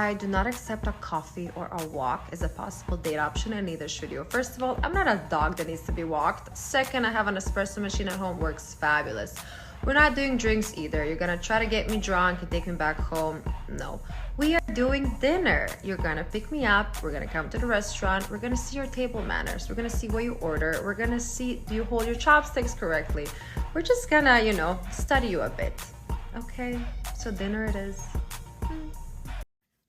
I do not accept a coffee or a walk as a possible date option, and neither should you. First of all, I'm not a dog that needs to be walked. Second, I have an espresso machine at home, works fabulous. We're not doing drinks either. You're gonna try to get me drunk and take me back home. No. We are doing dinner. You're gonna pick me up. We're gonna come to the restaurant. We're gonna see your table manners. We're gonna see what you order. We're gonna see, do you hold your chopsticks correctly? We're just gonna, study you a bit. Okay, so dinner it is.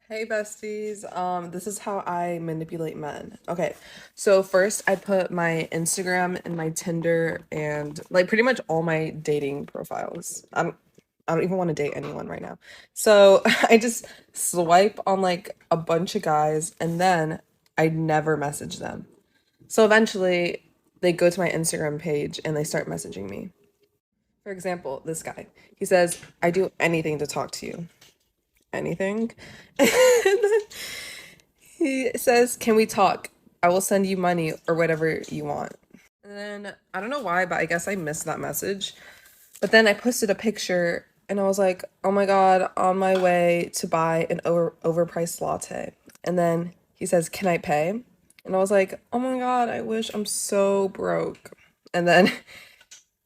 Hey besties, this is how I manipulate men. Okay, so first I put my Instagram and my Tinder and like pretty much all my dating profiles. I don't even want to date anyone right now. So I just swipe on like a bunch of guys and then I never message them. So eventually they go to my Instagram page and they start messaging me. For example, this guy, he says, "I do anything to talk to you." Anything. And then he says, "Can we talk? I will send you money or whatever you want." And then I don't know why, but I guess I missed that message. But then I posted a picture and I was like, "Oh my God, on my way to buy an overpriced latte." And then he says, "Can I pay?" And I was like, "Oh my God, I wish, I'm so broke." And then,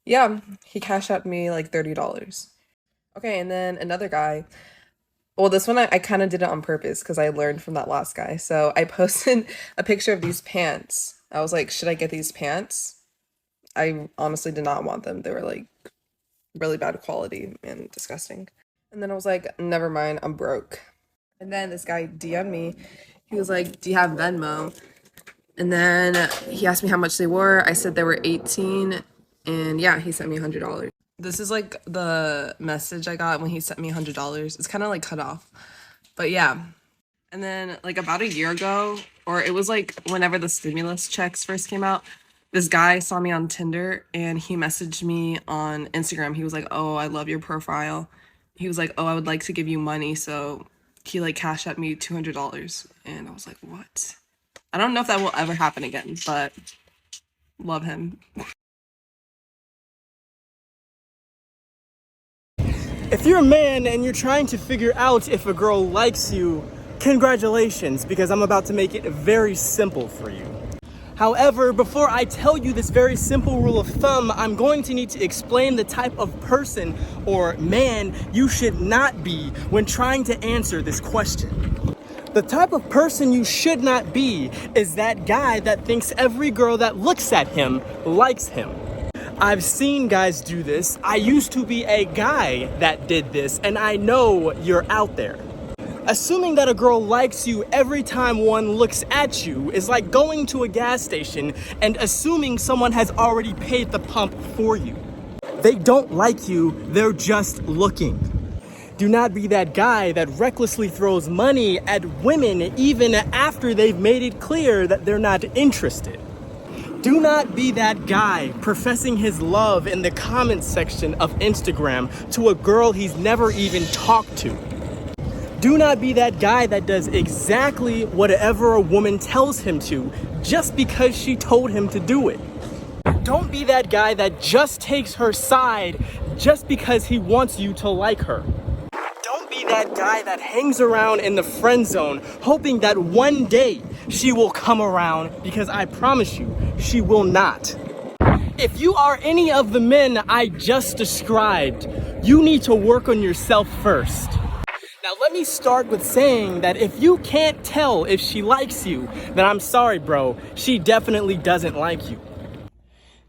yeah, he cashed out me like $30. Okay, and then another guy. Well, this one I kind of did it on purpose because I learned from that last guy. So I posted a picture of these pants. I was like, should I get these pants? I honestly did not want them. They were like really bad quality and disgusting. And then I was like, never mind, I'm broke. And then this guy DM'd me. He was like, "Do you have Venmo?" And then he asked me how much they were. I said they were 18. And yeah, he sent me $100. This is like the message I got when he sent me $100. It's kind of like cut off, but yeah. And then like about a year ago, or it was like whenever the stimulus checks first came out, this guy saw me on Tinder and he messaged me on Instagram. He was like, "Oh, I love your profile." He was like, "Oh, I would like to give you money." So he like cashed at me $200. And I was like, what? I don't know if that will ever happen again, but love him. If you're a man and you're trying to figure out if a girl likes you, congratulations, because I'm about to make it very simple for you. However, before I tell you this very simple rule of thumb, I'm going to need to explain the type of person or man you should not be when trying to answer this question. The type of person you should not be is that guy that thinks every girl that looks at him likes him. I've seen guys do this. I used to be a guy that did this, and I know you're out there. Assuming that a girl likes you every time one looks at you is like going to a gas station and assuming someone has already paid the pump for you. They don't like you, they're just looking. Do not be that guy that recklessly throws money at women even after they've made it clear that they're not interested. Do not be that guy professing his love in the comments section of Instagram to a girl he's never even talked to. Do not be that guy that does exactly whatever a woman tells him to just because she told him to do it. Don't be that guy that just takes her side just because he wants you to like her. Don't be that guy that hangs around in the friend zone hoping that one day she will come around, because I promise you, she will not. If you are any of the men I just described, you need to work on yourself first. Now let me start with saying that if you can't tell if she likes you, then I'm sorry, bro, she definitely doesn't like you.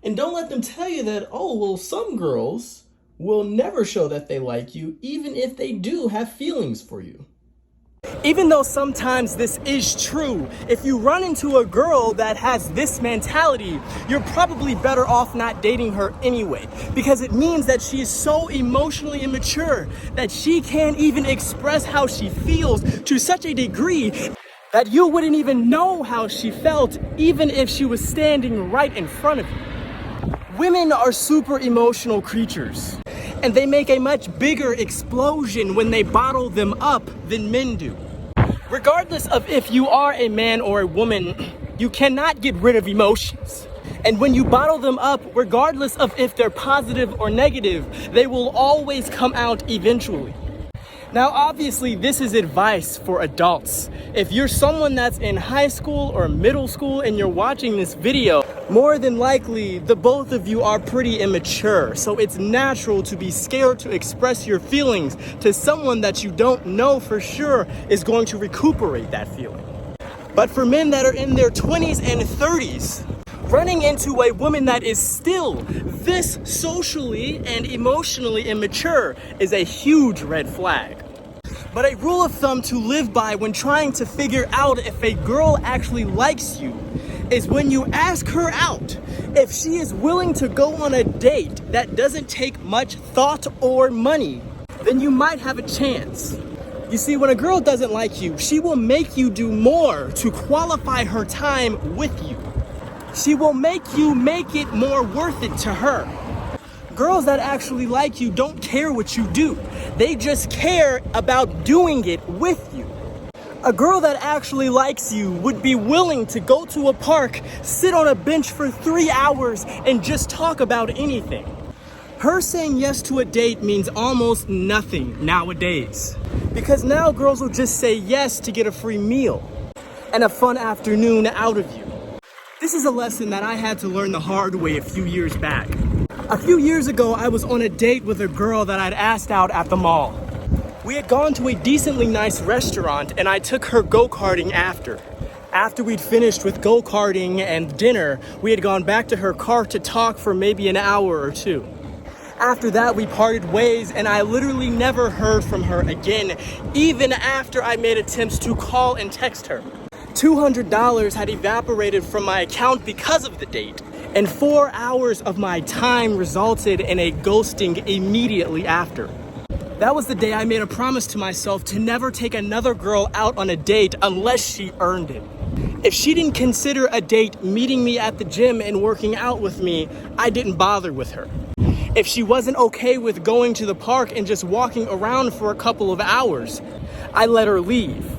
And don't let them tell you that, oh, well, some girls will never show that they like you, even if they do have feelings for you. Even though sometimes this is true, if you run into a girl that has this mentality, you're probably better off not dating her anyway, because it means that she is so emotionally immature that she can't even express how she feels to such a degree that you wouldn't even know how she felt even if she was standing right in front of you. Women are super emotional creatures, and they make a much bigger explosion when they bottle them up than men do. Regardless of if you are a man or a woman, you cannot get rid of emotions. And when you bottle them up, regardless of if they're positive or negative, they will always come out eventually. Now, obviously, this is advice for adults. If you're someone that's in high school or middle school and you're watching this video, more than likely, the both of you are pretty immature. So it's natural to be scared to express your feelings to someone that you don't know for sure is going to recuperate that feeling. But for men that are in their 20s and 30s, running into a woman that is still this socially and emotionally immature is a huge red flag. But a rule of thumb to live by when trying to figure out if a girl actually likes you is when you ask her out, if she is willing to go on a date that doesn't take much thought or money, then you might have a chance. You see, when a girl doesn't like you, she will make you do more to qualify her time with you. She will make you make it more worth it to her. Girls that actually like you don't care what you do. They just care about doing it with you. A girl that actually likes you would be willing to go to a park, sit on a bench for 3 hours, and just talk about anything. Her saying yes to a date means almost nothing nowadays. Because now girls will just say yes to get a free meal and a fun afternoon out of you. This is a lesson that I had to learn the hard way a few years back. A few years ago, I was on a date with a girl that I'd asked out at the mall. We had gone to a decently nice restaurant and I took her go-karting after. After we'd finished with go-karting and dinner, we had gone back to her car to talk for maybe an hour or two. After that, we parted ways and I literally never heard from her again, even after I made attempts to call and text her. $200 had evaporated from my account because of the date, and 4 hours of my time resulted in a ghosting immediately after. That was the day I made a promise to myself to never take another girl out on a date unless she earned it. If she didn't consider a date meeting me at the gym and working out with me, I didn't bother with her. If she wasn't okay with going to the park and just walking around for a couple of hours, I let her leave.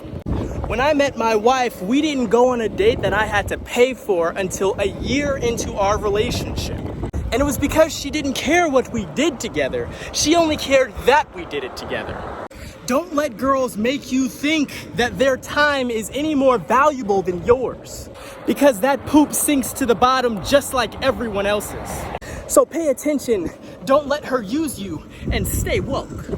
When I met my wife, we didn't go on a date that I had to pay for until a year into our relationship. And it was because she didn't care what we did together. She only cared that we did it together. Don't let girls make you think that their time is any more valuable than yours, because that poop sinks to the bottom just like everyone else's. So pay attention, don't let her use you, and stay woke.